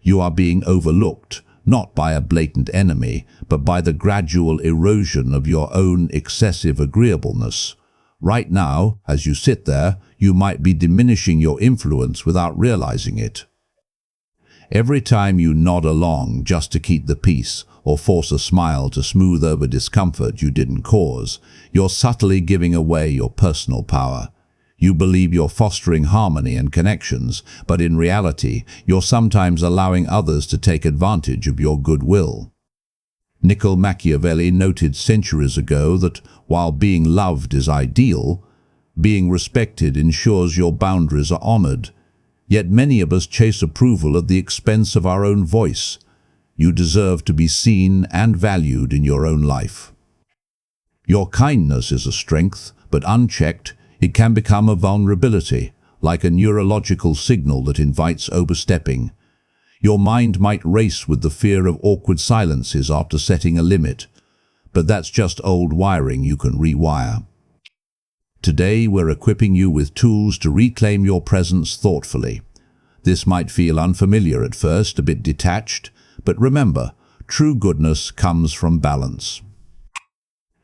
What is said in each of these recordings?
You are being overlooked, not by a blatant enemy, but by the gradual erosion of your own excessive agreeableness. Right now, as you sit there, you might be diminishing your influence without realizing it. Every time you nod along just to keep the peace, or force a smile to smooth over discomfort you didn't cause, you're subtly giving away your personal power. You believe you're fostering harmony and connections, but in reality, you're sometimes allowing others to take advantage of your goodwill. Machiavelli noted centuries ago that while being loved is ideal, being respected ensures your boundaries are honored. Yet many of us chase approval at the expense of our own voice. You deserve to be seen and valued in your own life. Your kindness is a strength, but unchecked, it can become a vulnerability, like a neurological signal that invites overstepping. Your mind might race with the fear of awkward silences after setting a limit, but that's just old wiring you can rewire. Today we're equipping you with tools to reclaim your presence thoughtfully. This might feel unfamiliar at first, a bit detached, but remember, true goodness comes from balance.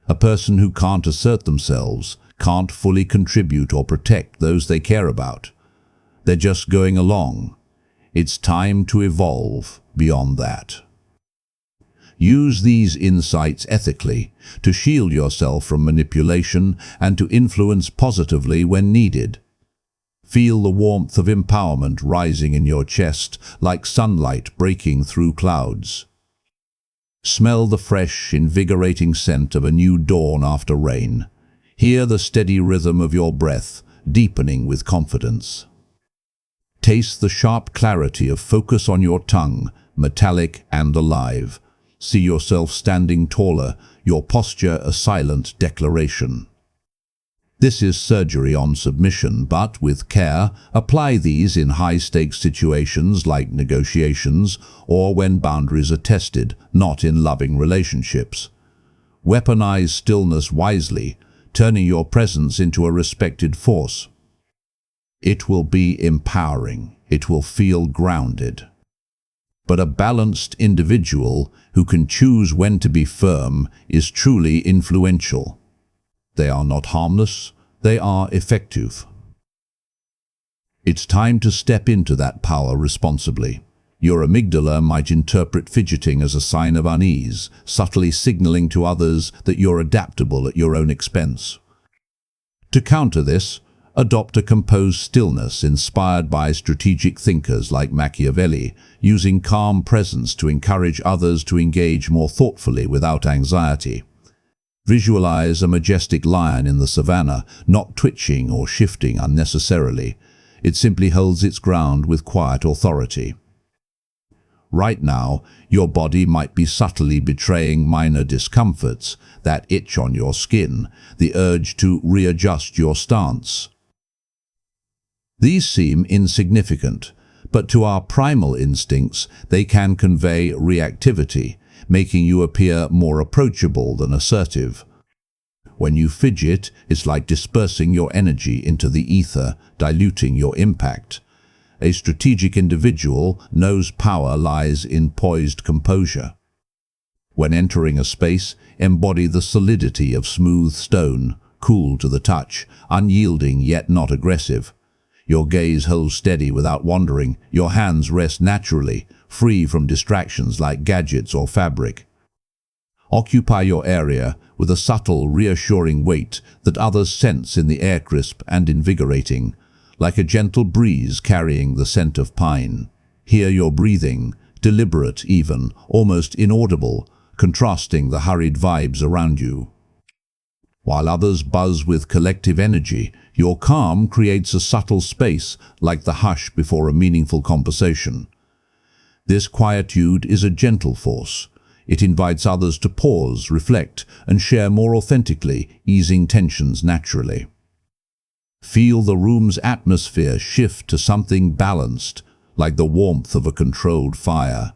A person who can't assert themselves can't fully contribute or protect those they care about. They're just going along. It's time to evolve beyond that. Use these insights ethically to shield yourself from manipulation and to influence positively when needed. Feel the warmth of empowerment rising in your chest like sunlight breaking through clouds. Smell the fresh, invigorating scent of a new dawn after rain. Hear the steady rhythm of your breath, deepening with confidence. Taste the sharp clarity of focus on your tongue, metallic and alive. See yourself standing taller, your posture a silent declaration. This is surgery on submission, but with care, apply these in high-stakes situations like negotiations or when boundaries are tested, not in loving relationships. Weaponize stillness wisely, turning your presence into a respected force. It will be empowering. It will feel grounded. But a balanced individual who can choose when to be firm is truly influential. They are not harmless, they are effective. It's time to step into that power responsibly. Your amygdala might interpret fidgeting as a sign of unease, subtly signaling to others that you're adaptable at your own expense. To counter this, adopt a composed stillness inspired by strategic thinkers like Machiavelli, using calm presence to encourage others to engage more thoughtfully without anxiety. Visualize a majestic lion in the savannah, not twitching or shifting unnecessarily. It simply holds its ground with quiet authority. Right now, your body might be subtly betraying minor discomforts, that itch on your skin, the urge to readjust your stance. These seem insignificant, but to our primal instincts, they can convey reactivity, making you appear more approachable than assertive. When you fidget, it's like dispersing your energy into the ether, diluting your impact. A strategic individual knows power lies in poised composure. When entering a space, embody the solidity of smooth stone, cool to the touch, unyielding yet not aggressive. Your gaze holds steady without wandering, your hands rest naturally, free from distractions like gadgets or fabric. Occupy your area with a subtle, reassuring weight that others sense in the air, crisp and invigorating, like a gentle breeze carrying the scent of pine. Hear your breathing, deliberate even, almost inaudible, contrasting the hurried vibes around you. While others buzz with collective energy, your calm creates a subtle space like the hush before a meaningful conversation. This quietude is a gentle force. It invites others to pause, reflect, and share more authentically, easing tensions naturally. Feel the room's atmosphere shift to something balanced, like the warmth of a controlled fire.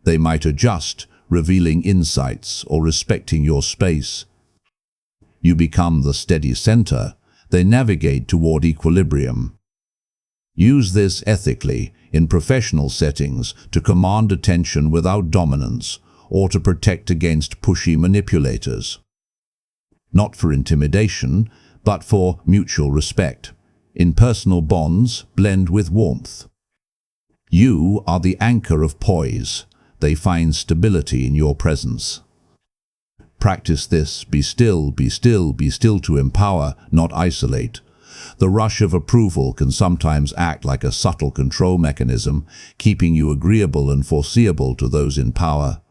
They might adjust, revealing insights or respecting your space. You become the steady center. They navigate toward equilibrium. Use this ethically in professional settings to command attention without dominance or to protect against pushy manipulators. Not for intimidation, but for mutual respect. In personal bonds, blend with warmth. You are the anchor of poise. They find stability in your presence. Practice this. Be still, be still, be still to empower, not isolate. The rush of approval can sometimes act like a subtle control mechanism, keeping you agreeable and foreseeable to those in power.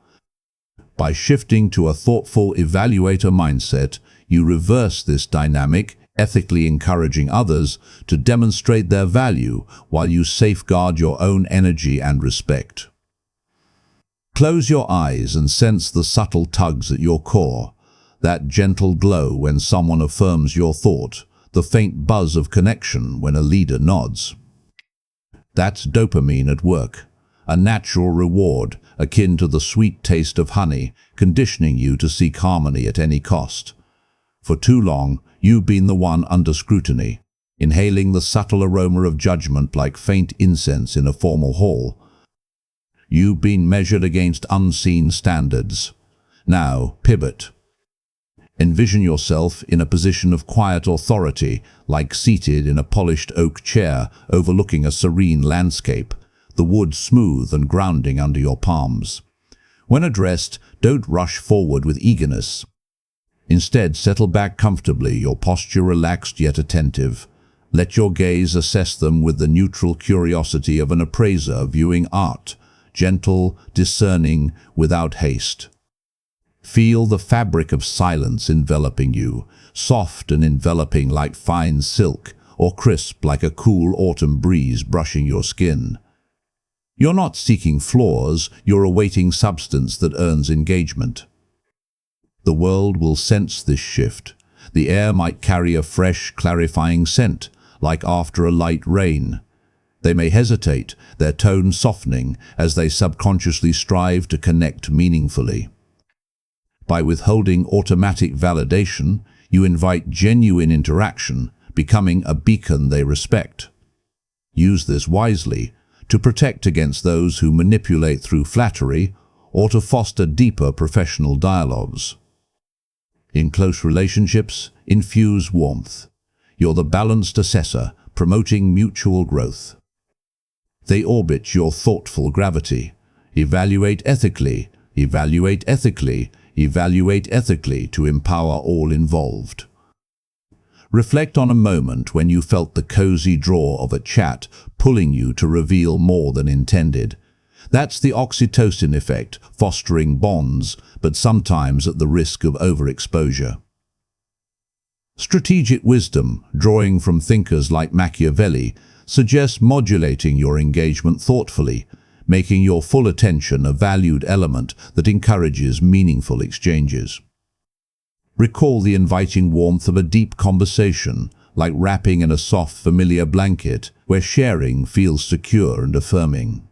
By shifting to a thoughtful evaluator mindset, you reverse this dynamic, ethically encouraging others to demonstrate their value while you safeguard your own energy and respect. Close your eyes and sense the subtle tugs at your core, that gentle glow when someone affirms your thought, the faint buzz of connection when a leader nods. That's dopamine at work, a natural reward akin to the sweet taste of honey, conditioning you to seek harmony at any cost. For too long, you've been the one under scrutiny, inhaling the subtle aroma of judgment like faint incense in a formal hall. You've been measured against unseen standards. Now, pivot. Envision yourself in a position of quiet authority, like seated in a polished oak chair overlooking a serene landscape, the wood smooth and grounding under your palms. When addressed, don't rush forward with eagerness. Instead, settle back comfortably, your posture relaxed yet attentive. Let your gaze assess them with the neutral curiosity of an appraiser viewing art, gentle, discerning, without haste. Feel the fabric of silence enveloping you, soft and enveloping like fine silk, or crisp like a cool autumn breeze brushing your skin. You're not seeking flaws, you're awaiting substance that earns engagement. The world will sense this shift. The air might carry a fresh, clarifying scent, like after a light rain. They may hesitate, their tone softening as they subconsciously strive to connect meaningfully. By withholding automatic validation, you invite genuine interaction, becoming a beacon they respect. Use this wisely to protect against those who manipulate through flattery or to foster deeper professional dialogues. In close relationships, infuse warmth. You're the balanced assessor, promoting mutual growth. They orbit your thoughtful gravity. Evaluate ethically, evaluate ethically, evaluate ethically to empower all involved. Reflect on a moment when you felt the cozy draw of a chat pulling you to reveal more than intended. That's the oxytocin effect, fostering bonds, but sometimes at the risk of overexposure. Strategic wisdom, drawing from thinkers like Machiavelli, suggests modulating your engagement thoughtfully, making your full attention a valued element that encourages meaningful exchanges. Recall the inviting warmth of a deep conversation, like wrapping in a soft, familiar blanket where sharing feels secure and affirming.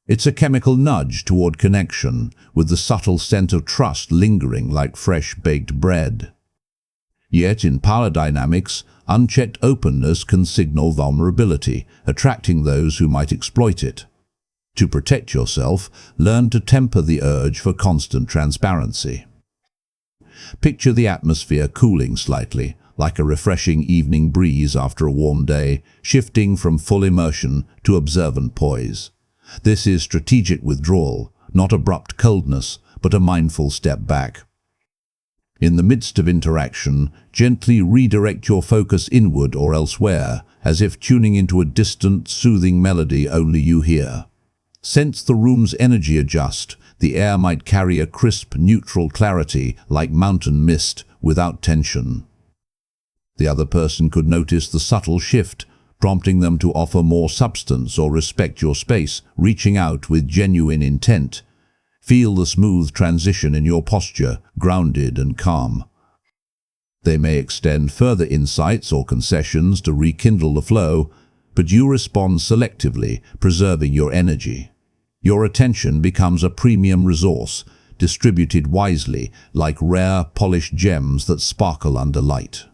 It's a chemical nudge toward connection, with the subtle scent of trust lingering like fresh baked bread. Yet in power dynamics, unchecked openness can signal vulnerability, attracting those who might exploit it. To protect yourself, learn to temper the urge for constant transparency. Picture the atmosphere cooling slightly, like a refreshing evening breeze after a warm day, shifting from full immersion to observant poise. This is strategic withdrawal, not abrupt coldness, but a mindful step back. In the midst of interaction, gently redirect your focus inward or elsewhere, as if tuning into a distant, soothing melody only you hear. Sense the room's energy adjust. The air might carry a crisp, neutral clarity like mountain mist without tension. The other person could notice the subtle shift, prompting them to offer more substance or respect your space, reaching out with genuine intent. Feel the smooth transition in your posture, grounded and calm. They may extend further insights or concessions to rekindle the flow, but you respond selectively, preserving your energy. Your attention becomes a premium resource, distributed wisely, like rare, polished gems that sparkle under light.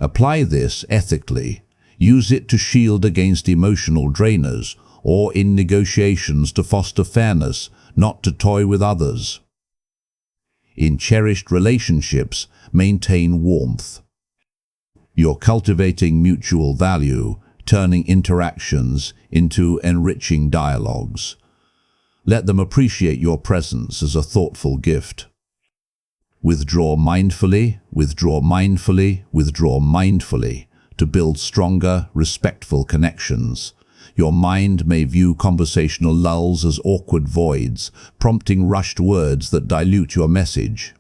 Apply this ethically. Use it to shield against emotional drainers, or in negotiations to foster fairness, not to toy with others. In cherished relationships, maintain warmth. You're cultivating mutual value, turning interactions into enriching dialogues. Let them appreciate your presence as a thoughtful gift. Withdraw mindfully, withdraw mindfully, withdraw mindfully to build stronger, respectful connections. Your mind may view conversational lulls as awkward voids, prompting rushed words that dilute your message.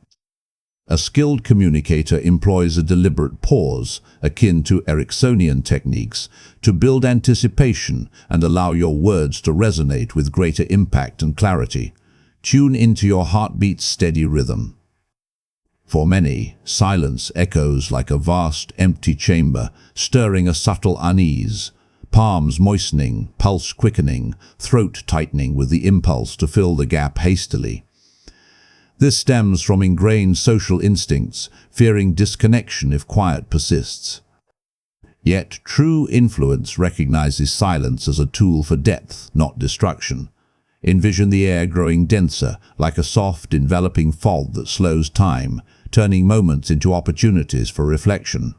A skilled communicator employs a deliberate pause, akin to Ericksonian techniques, to build anticipation and allow your words to resonate with greater impact and clarity. Tune into your heartbeat's steady rhythm. For many, silence echoes like a vast, empty chamber, stirring a subtle unease. Palms moistening, pulse quickening, throat tightening with the impulse to fill the gap hastily. This stems from ingrained social instincts, fearing disconnection if quiet persists. Yet true influence recognizes silence as a tool for depth, not destruction. Envision the air growing denser, like a soft, enveloping fog that slows time, turning moments into opportunities for reflection.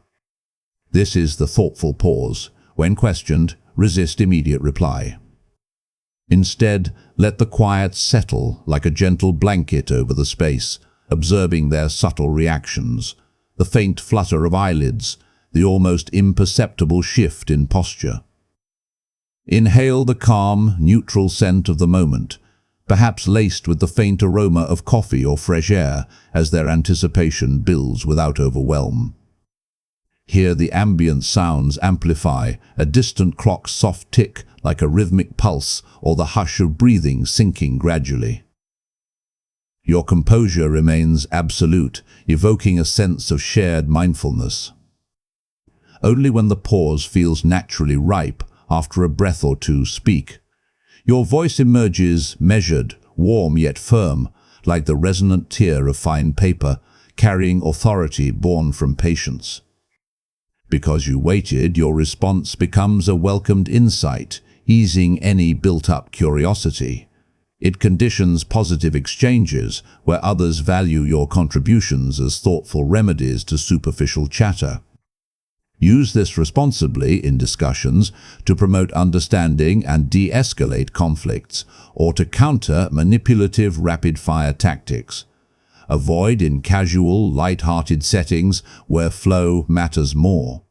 This is the thoughtful pause. When questioned, resist immediate reply. Instead, let the quiet settle like a gentle blanket over the space, observing their subtle reactions, the faint flutter of eyelids, the almost imperceptible shift in posture. Inhale the calm, neutral scent of the moment, perhaps laced with the faint aroma of coffee or fresh air as their anticipation builds without overwhelm. Hear the ambient sounds amplify, a distant clock's soft tick like a rhythmic pulse, or the hush of breathing sinking gradually. Your composure remains absolute, evoking a sense of shared mindfulness. Only when the pause feels naturally ripe, after a breath or two, speak. Your voice emerges measured, warm yet firm, like the resonant tear of fine paper, carrying authority born from patience. Because you waited, your response becomes a welcomed insight, easing any built-up curiosity. It conditions positive exchanges, where others value your contributions as thoughtful remedies to superficial chatter. Use this responsibly in discussions to promote understanding and de-escalate conflicts, or to counter manipulative rapid-fire tactics. Avoid in casual, light-hearted settings where flow matters more.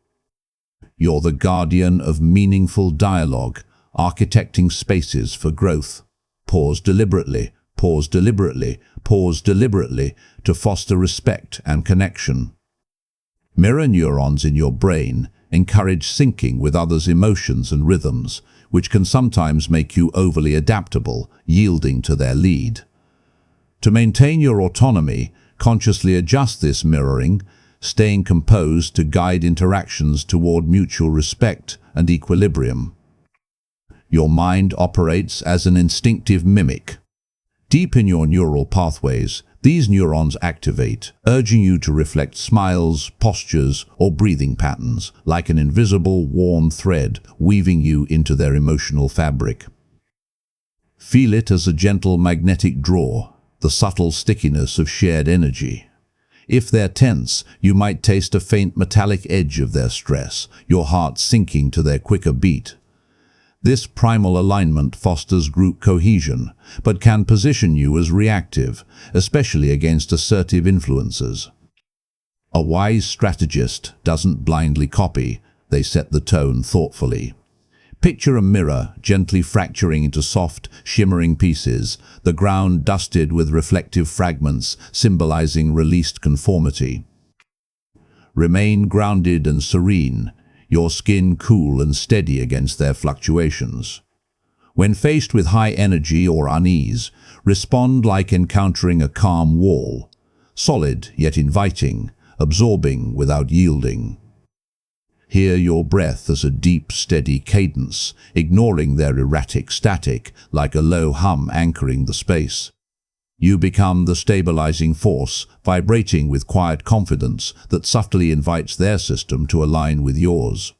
You're the guardian of meaningful dialogue, architecting spaces for growth. Pause deliberately, pause deliberately, pause deliberately to foster respect and connection. Mirror neurons in your brain encourage syncing with others' emotions and rhythms, which can sometimes make you overly adaptable, yielding to their lead. To maintain your autonomy, consciously adjust this mirroring, staying composed to guide interactions toward mutual respect and equilibrium. Your mind operates as an instinctive mimic. Deep in your neural pathways, these neurons activate, urging you to reflect smiles, postures, or breathing patterns, like an invisible, warm thread weaving you into their emotional fabric. Feel it as a gentle magnetic draw, the subtle stickiness of shared energy. If they're tense, you might taste a faint metallic edge of their stress, your heart sinking to their quicker beat. This primal alignment fosters group cohesion, but can position you as reactive, especially against assertive influences. A wise strategist doesn't blindly copy, they set the tone thoughtfully. Picture a mirror gently fracturing into soft, shimmering pieces, the ground dusted with reflective fragments symbolizing released conformity. Remain grounded and serene, your skin cool and steady against their fluctuations. When faced with high energy or unease, respond like encountering a calm wall, solid yet inviting, absorbing without yielding. Hear your breath as a deep, steady cadence, ignoring their erratic static like a low hum anchoring the space. You become the stabilizing force, vibrating with quiet confidence that subtly invites their system to align with yours.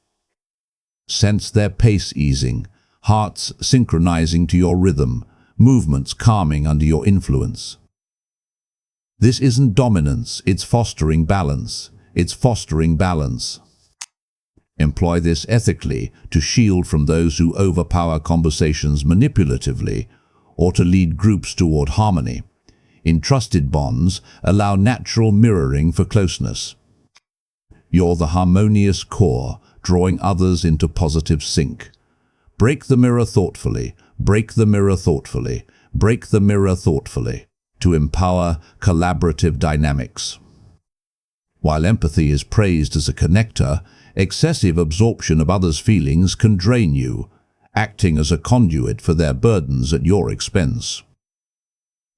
Sense their pace easing, hearts synchronizing to your rhythm, movements calming under your influence. This isn't dominance, it's fostering balance. It's fostering balance. Employ this ethically to shield from those who overpower conversations manipulatively or to lead groups toward harmony. In trusted bonds, allow natural mirroring for closeness. You're the harmonious core, drawing others into positive sync. Break the mirror thoughtfully, break the mirror thoughtfully, break the mirror thoughtfully to empower collaborative dynamics. While empathy is praised as a connector, excessive absorption of others' feelings can drain you, acting as a conduit for their burdens at your expense.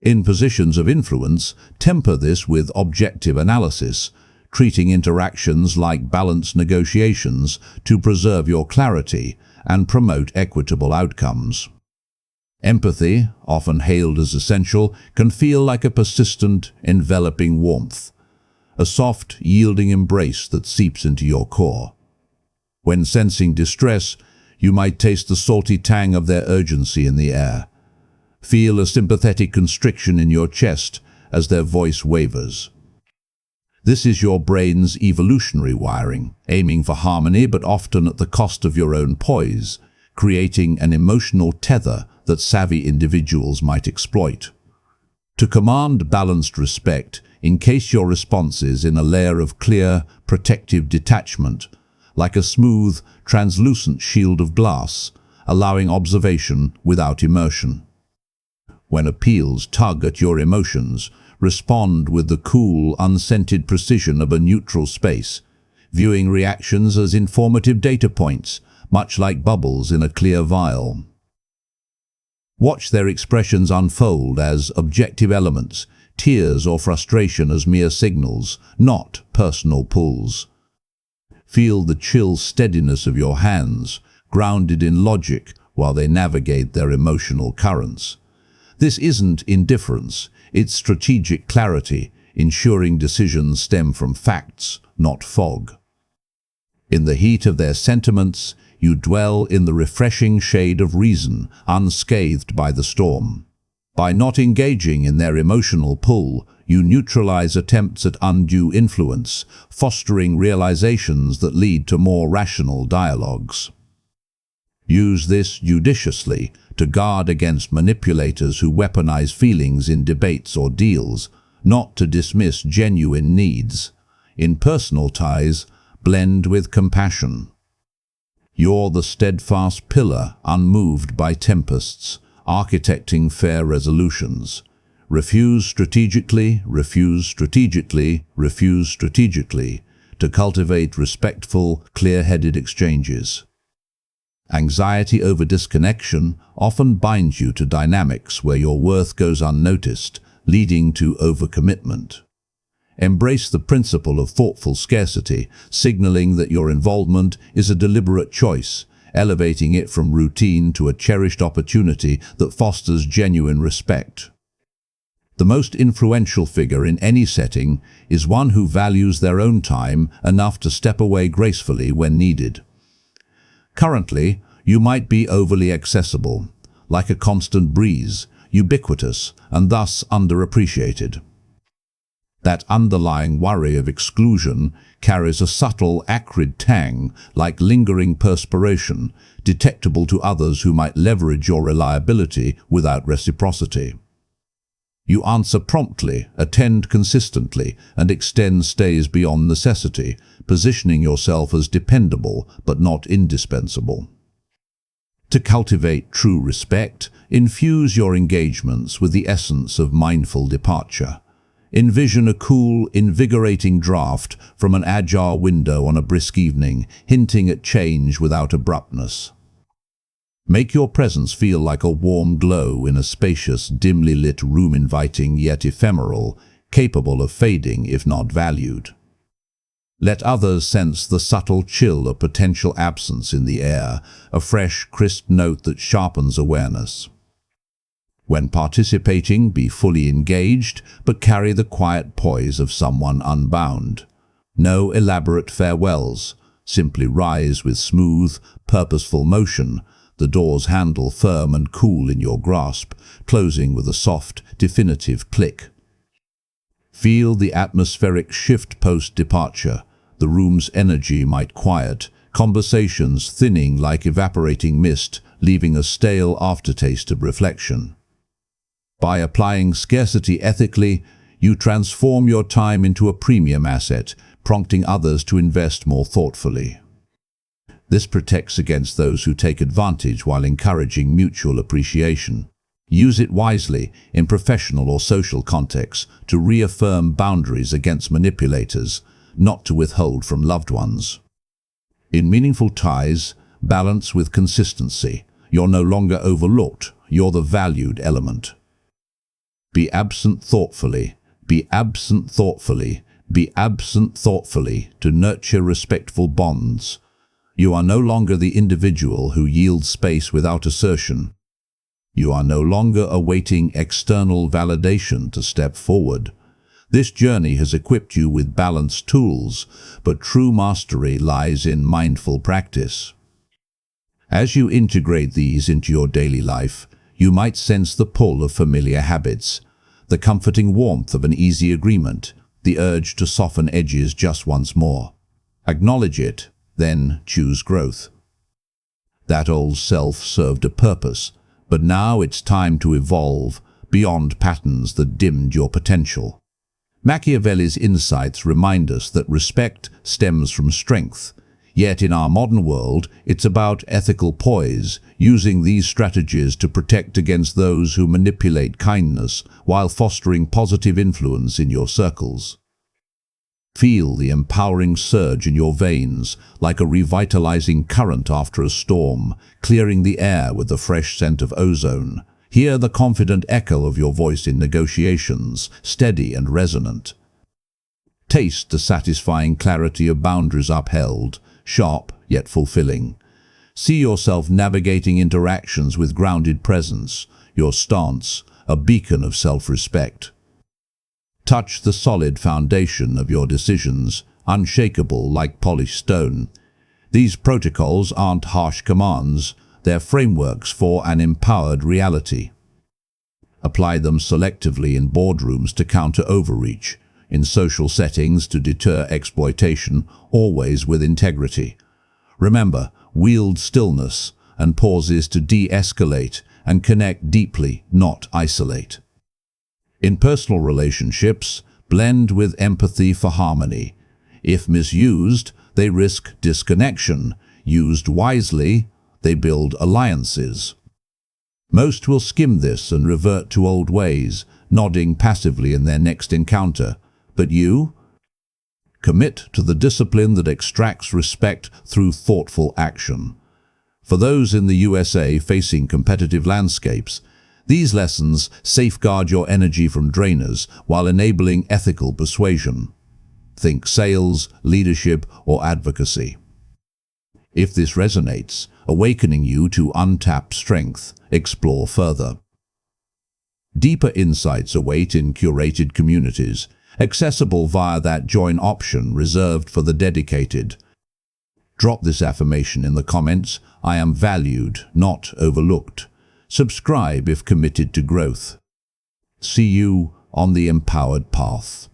In positions of influence, temper this with objective analysis, treating interactions like balanced negotiations to preserve your clarity and promote equitable outcomes. Empathy, often hailed as essential, can feel like a persistent, enveloping warmth, a soft, yielding embrace that seeps into your core. When sensing distress, you might taste the salty tang of their urgency in the air. Feel a sympathetic constriction in your chest as their voice wavers. This is your brain's evolutionary wiring, aiming for harmony but often at the cost of your own poise, creating an emotional tether that savvy individuals might exploit. To command balanced respect, encase your responses in a layer of clear, protective detachment, like a smooth, translucent shield of glass, allowing observation without immersion. When appeals tug at your emotions, respond with the cool, unscented precision of a neutral space, viewing reactions as informative data points, much like bubbles in a clear vial. Watch their expressions unfold as objective elements, tears or frustration as mere signals, not personal pulls. Feel the chill steadiness of your hands, grounded in logic while they navigate their emotional currents. This isn't indifference, it's strategic clarity, ensuring decisions stem from facts, not fog. In the heat of their sentiments, you dwell in the refreshing shade of reason, unscathed by the storm. By not engaging in their emotional pull, you neutralize attempts at undue influence, fostering realizations that lead to more rational dialogues. Use this judiciously to guard against manipulators who weaponize feelings in debates or deals, not to dismiss genuine needs. In personal ties, blend with compassion. You're the steadfast pillar unmoved by tempests, architecting fair resolutions. Refuse strategically, refuse strategically, refuse strategically to cultivate respectful, clear-headed exchanges. Anxiety over disconnection often binds you to dynamics where your worth goes unnoticed, leading to overcommitment. Embrace the principle of thoughtful scarcity, signaling that your involvement is a deliberate choice, elevating it from routine to a cherished opportunity that fosters genuine respect. The most influential figure in any setting is one who values their own time enough to step away gracefully when needed. Currently, you might be overly accessible, like a constant breeze, ubiquitous and thus underappreciated. That underlying worry of exclusion carries a subtle, acrid tang, like lingering perspiration, detectable to others who might leverage your reliability without reciprocity. You answer promptly, attend consistently, and extend stays beyond necessity, positioning yourself as dependable but not indispensable. To cultivate true respect, infuse your engagements with the essence of mindful departure. Envision a cool, invigorating draft from an agile window on a brisk evening, hinting at change without abruptness. Make your presence feel like a warm glow in a spacious, dimly lit room, inviting yet ephemeral, capable of fading if not valued. Let others sense the subtle chill of potential absence in the air, a fresh, crisp note that sharpens awareness. When participating, be fully engaged, but carry the quiet poise of someone unbound. No elaborate farewells, simply rise with smooth, purposeful motion, the door's handle firm and cool in your grasp, closing with a soft, definitive click. Feel the atmospheric shift post-departure. The room's energy might quiet, conversations thinning like evaporating mist, leaving a stale aftertaste of reflection. By applying scarcity ethically, you transform your time into a premium asset, prompting others to invest more thoughtfully. This protects against those who take advantage while encouraging mutual appreciation. Use it wisely in professional or social contexts to reaffirm boundaries against manipulators, not to withhold from loved ones. In meaningful ties, balance with consistency. You're no longer overlooked, you're the valued element. Be absent thoughtfully, be absent thoughtfully, be absent thoughtfully to nurture respectful bonds. You are no longer the individual who yields space without assertion. You are no longer awaiting external validation to step forward. This journey has equipped you with balanced tools, but true mastery lies in mindful practice. As you integrate these into your daily life, you might sense the pull of familiar habits, the comforting warmth of an easy agreement, the urge to soften edges just once more. Acknowledge it, then choose growth. That old self served a purpose, but now it's time to evolve beyond patterns that dimmed your potential. Machiavelli's insights remind us that respect stems from strength, yet in our modern world, it's about ethical poise, using these strategies to protect against those who manipulate kindness while fostering positive influence in your circles. Feel the empowering surge in your veins, like a revitalizing current after a storm, clearing the air with the fresh scent of ozone. Hear the confident echo of your voice in negotiations, steady and resonant. Taste the satisfying clarity of boundaries upheld, sharp yet fulfilling. See yourself navigating interactions with grounded presence, your stance a beacon of self-respect. Touch the solid foundation of your decisions, unshakable like polished stone. These protocols aren't harsh commands, they're frameworks for an empowered reality. Apply them selectively in boardrooms to counter overreach, in social settings to deter exploitation, always with integrity. Remember, wield stillness and pauses to de-escalate and connect deeply, not isolate. In personal relationships, blend with empathy for harmony. If misused, they risk disconnection. Used wisely, they build alliances. Most will skim this and revert to old ways, nodding passively in their next encounter. But you? Commit to the discipline that extracts respect through thoughtful action. For those in the USA facing competitive landscapes, these lessons safeguard your energy from drainers while enabling ethical persuasion. Think sales, leadership, or advocacy. If this resonates, awakening you to untapped strength, explore further. Deeper insights await in curated communities, accessible via that join option reserved for the dedicated. Drop this affirmation in the comments: I am valued, not overlooked. Subscribe if committed to growth. See you on the empowered path.